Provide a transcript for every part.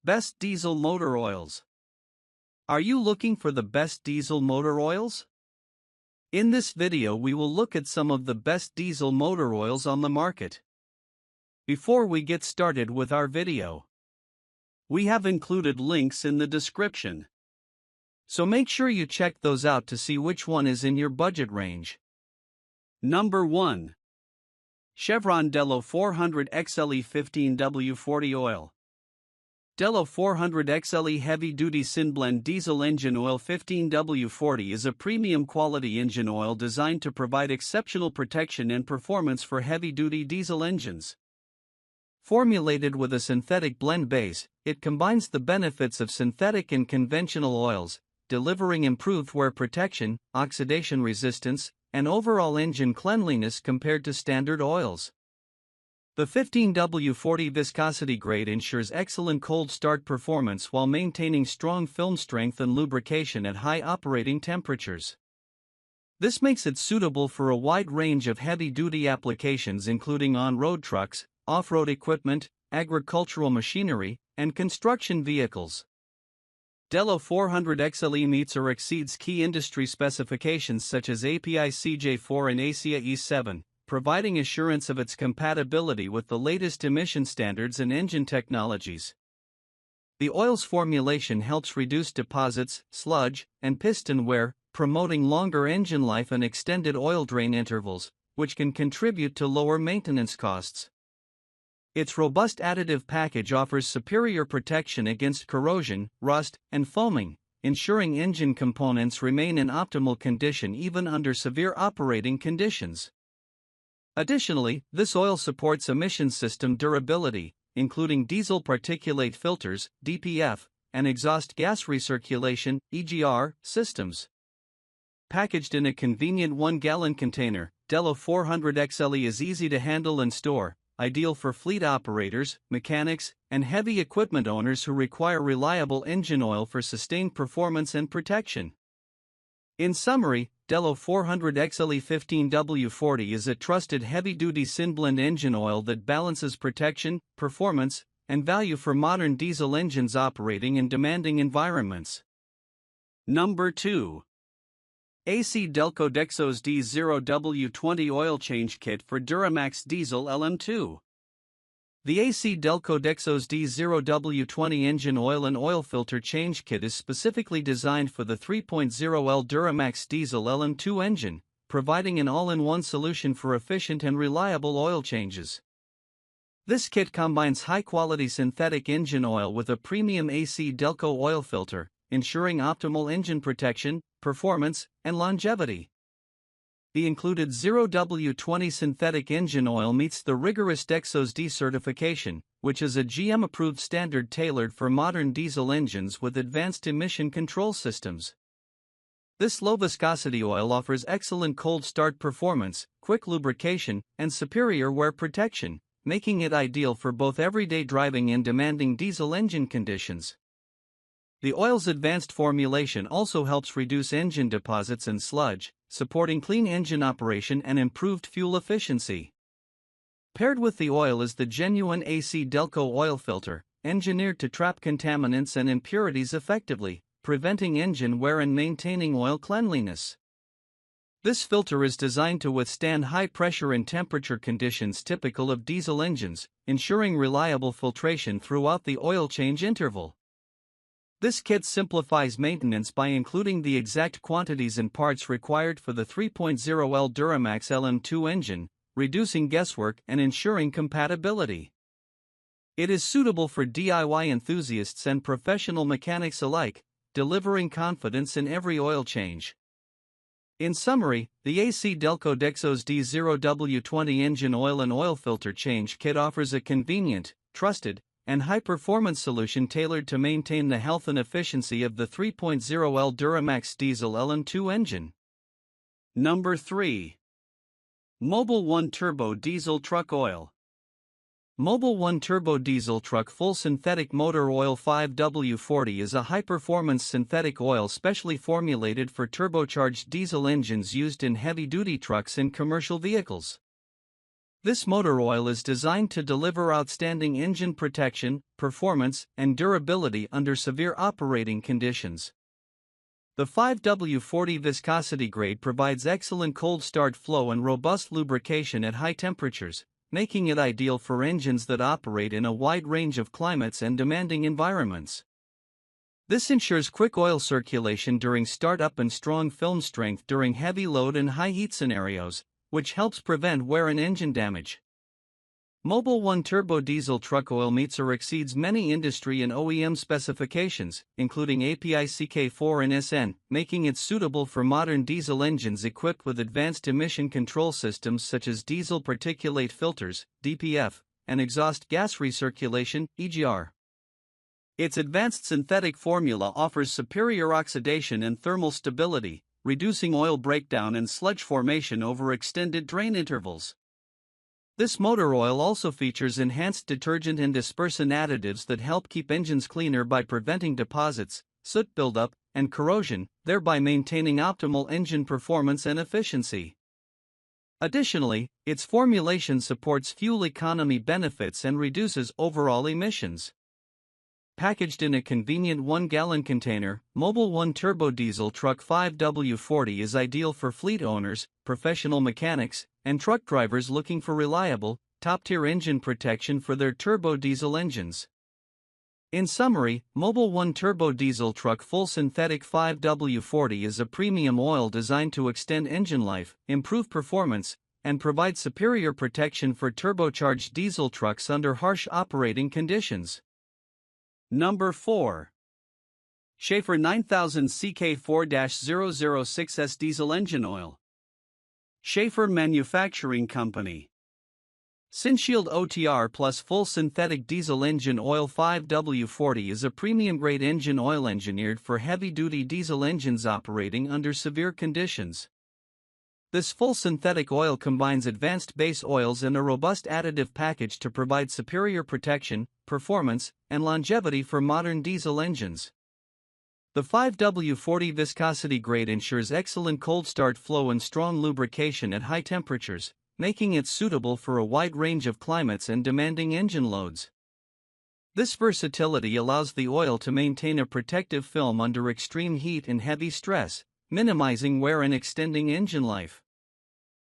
Best diesel motor oils. Are you looking for the best diesel motor oils? In this video we will look at some of the best diesel motor oils on the market. Before we get started with our video, we have included links in the description, so make sure you check those out to see which one is in your budget range. Number 1. Chevron Delo 400 XLE 15W40 Oil. Delo 400 XLE Heavy-Duty Synblend Diesel Engine Oil 15W40 is a premium quality engine oil designed to provide exceptional protection and performance for heavy-duty diesel engines. Formulated with a synthetic blend base, it combines the benefits of synthetic and conventional oils, delivering improved wear protection, oxidation resistance, and overall engine cleanliness compared to standard oils. The 15W40 viscosity grade ensures excellent cold start performance while maintaining strong film strength and lubrication at high operating temperatures. This makes it suitable for a wide range of heavy-duty applications including on-road trucks, off-road equipment, agricultural machinery, and construction vehicles. Delo 400 XLE meets or exceeds key industry specifications such as API CJ4 and ASIA E7, providing assurance of its compatibility with the latest emission standards and engine technologies. The oil's formulation helps reduce deposits, sludge, and piston wear, promoting longer engine life and extended oil drain intervals, which can contribute to lower maintenance costs. Its robust additive package offers superior protection against corrosion, rust, and foaming, ensuring engine components remain in optimal condition even under severe operating conditions. Additionally, this oil supports emission system durability, including diesel particulate filters, DPF, and exhaust gas recirculation, EGR, systems. Packaged in a convenient 1-gallon container, Delo 400 XLE is easy to handle and store, ideal for fleet operators, mechanics, and heavy equipment owners who require reliable engine oil for sustained performance and protection. In summary, Delo 400 XLE 15W40 is a trusted heavy-duty synblend engine oil that balances protection, performance, and value for modern diesel engines operating in demanding environments. Number 2. AC Delco DexosD 0W20 Oil Change Kit for Duramax Diesel LM2. The AC Delco DexosD 0W20 engine oil and oil filter change kit is specifically designed for the 3.0L Duramax diesel LM2 engine, providing an all-in-one solution for efficient and reliable oil changes. This kit combines high-quality synthetic engine oil with a premium AC Delco oil filter, ensuring optimal engine protection, performance, and longevity. The included 0W20 synthetic engine oil meets the rigorous DexosD certification, which is a GM-approved standard tailored for modern diesel engines with advanced emission control systems. This low-viscosity oil offers excellent cold start performance, quick lubrication, and superior wear protection, making it ideal for both everyday driving and demanding diesel engine conditions. The oil's advanced formulation also helps reduce engine deposits and sludge, supporting clean engine operation and improved fuel efficiency. Paired with the oil is the genuine AC Delco oil filter, engineered to trap contaminants and impurities effectively, preventing engine wear and maintaining oil cleanliness. This filter is designed to withstand high pressure and temperature conditions typical of diesel engines, ensuring reliable filtration throughout the oil change interval. This kit simplifies maintenance by including the exact quantities and parts required for the 3.0L Duramax LM2 engine, reducing guesswork and ensuring compatibility. It is suitable for DIY enthusiasts and professional mechanics alike, delivering confidence in every oil change. In summary, the AC Delco DexosD 0W20 engine oil and oil filter change kit offers a convenient, trusted, and high-performance solution tailored to maintain the health and efficiency of the 3.0L Duramax diesel LM2 engine. Number 3. Mobil 1 Turbo Diesel Truck Oil. Mobil 1 Turbo Diesel Truck Full Synthetic Motor Oil 5W40 is a high-performance synthetic oil specially formulated for turbocharged diesel engines used in heavy-duty trucks and commercial vehicles. This motor oil is designed to deliver outstanding engine protection, performance, and durability under severe operating conditions. The 5W40 viscosity grade provides excellent cold start flow and robust lubrication at high temperatures, making it ideal for engines that operate in a wide range of climates and demanding environments. This ensures quick oil circulation during startup and strong film strength during heavy load and high heat scenarios, which helps prevent wear and engine damage. Mobil 1 turbo diesel truck oil meets or exceeds many industry and OEM specifications, including API CK4 and SN, making it suitable for modern diesel engines equipped with advanced emission control systems such as diesel particulate filters, DPF, and exhaust gas recirculation, EGR. Its advanced synthetic formula offers superior oxidation and thermal stability, reducing oil breakdown and sludge formation over extended drain intervals. This motor oil also features enhanced detergent and dispersant additives that help keep engines cleaner by preventing deposits, soot buildup, and corrosion, thereby maintaining optimal engine performance and efficiency. Additionally, its formulation supports fuel economy benefits and reduces overall emissions. Packaged in a convenient 1-gallon container, Mobil 1 turbo diesel truck 5W40 is ideal for fleet owners, professional mechanics, and truck drivers looking for reliable, top-tier engine protection for their turbo diesel engines. In summary, Mobil 1 turbo diesel truck full synthetic 5W40 is a premium oil designed to extend engine life, improve performance, and provide superior protection for turbocharged diesel trucks under harsh operating conditions. Number 4. Schaeffer 9000 CK4-006S Diesel Engine Oil. Schaeffer Manufacturing Company. Synshield OTR Plus Full Synthetic Diesel Engine Oil 5W40 is a premium-grade engine oil engineered for heavy-duty diesel engines operating under severe conditions. This full synthetic oil combines advanced base oils and a robust additive package to provide superior protection, performance, and longevity for modern diesel engines. The 5W40 viscosity grade ensures excellent cold start flow and strong lubrication at high temperatures, making it suitable for a wide range of climates and demanding engine loads. This versatility allows the oil to maintain a protective film under extreme heat and heavy stress, minimizing wear and extending engine life.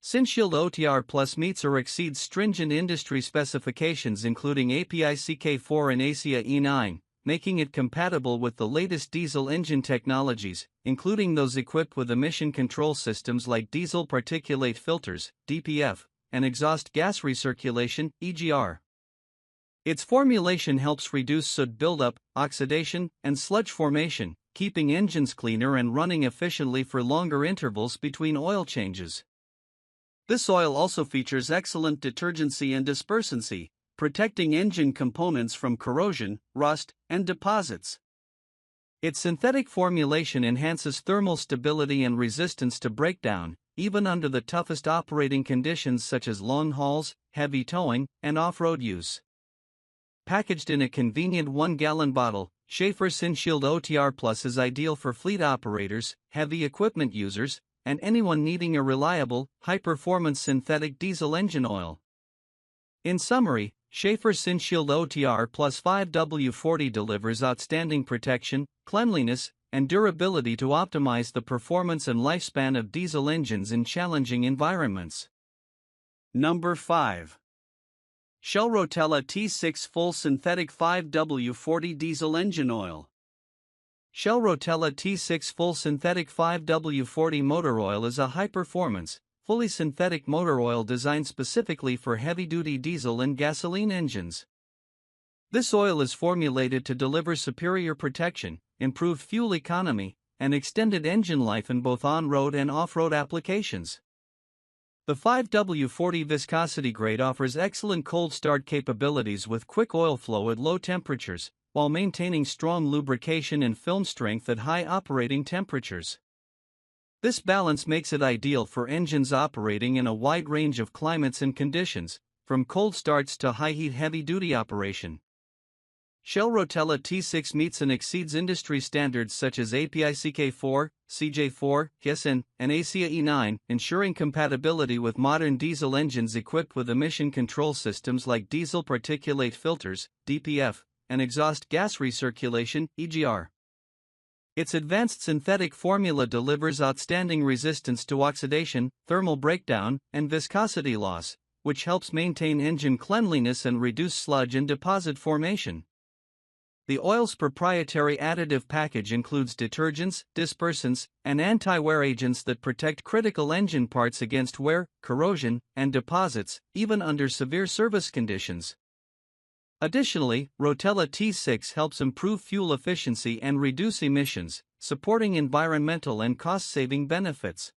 Synshield OTR Plus meets or exceeds stringent industry specifications including API CK4 and ASIA E9, making it compatible with the latest diesel engine technologies, including those equipped with emission control systems like diesel particulate filters, DPF, and exhaust gas recirculation, EGR. Its formulation helps reduce soot buildup, oxidation, and sludge formation, keeping engines cleaner and running efficiently for longer intervals between oil changes. This oil also features excellent detergency and dispersancy, protecting engine components from corrosion, rust, and deposits. Its synthetic formulation enhances thermal stability and resistance to breakdown, even under the toughest operating conditions such as long hauls, heavy towing, and off-road use. Packaged in a convenient 1-gallon bottle, Schaeffer Synshield OTR Plus is ideal for fleet operators, heavy equipment users, and anyone needing a reliable, high-performance synthetic diesel engine oil. In summary, Schaeffer Synshield OTR Plus 5W40 delivers outstanding protection, cleanliness, and durability to optimize the performance and lifespan of diesel engines in challenging environments. Number 5. Shell Rotella T6 Full Synthetic 5W40 Diesel Engine Oil. Shell Rotella T6 Full Synthetic 5W40 Motor Oil is a high-performance, fully synthetic motor oil designed specifically for heavy-duty diesel and gasoline engines. This oil is formulated to deliver superior protection, improved fuel economy, and extended engine life in both on-road and off-road applications. The 5W40 viscosity grade offers excellent cold start capabilities with quick oil flow at low temperatures, while maintaining strong lubrication and film strength at high operating temperatures. This balance makes it ideal for engines operating in a wide range of climates and conditions, from cold starts to high-heat heavy-duty operation. Shell Rotella T6 meets and exceeds industry standards such as API CK4, CJ4, HISN, and ASIA E9, ensuring compatibility with modern diesel engines equipped with emission control systems like diesel particulate filters, DPF, and exhaust gas recirculation, EGR. Its advanced synthetic formula delivers outstanding resistance to oxidation, thermal breakdown, and viscosity loss, which helps maintain engine cleanliness and reduce sludge and deposit formation. The oil's proprietary additive package includes detergents, dispersants, and anti-wear agents that protect critical engine parts against wear, corrosion, and deposits, even under severe service conditions. Additionally, Rotella T6 helps improve fuel efficiency and reduce emissions, supporting environmental and cost-saving benefits.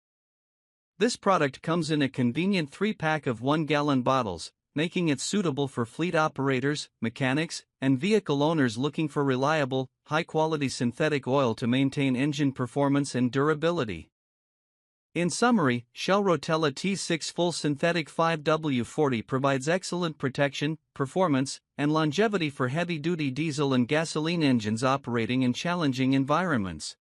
This product comes in a convenient 3-pack of 1-gallon bottles, making it suitable for fleet operators, mechanics, and vehicle owners looking for reliable, high-quality synthetic oil to maintain engine performance and durability. In summary, Shell Rotella T6 Full Synthetic 5W40 provides excellent protection, performance, and longevity for heavy-duty diesel and gasoline engines operating in challenging environments.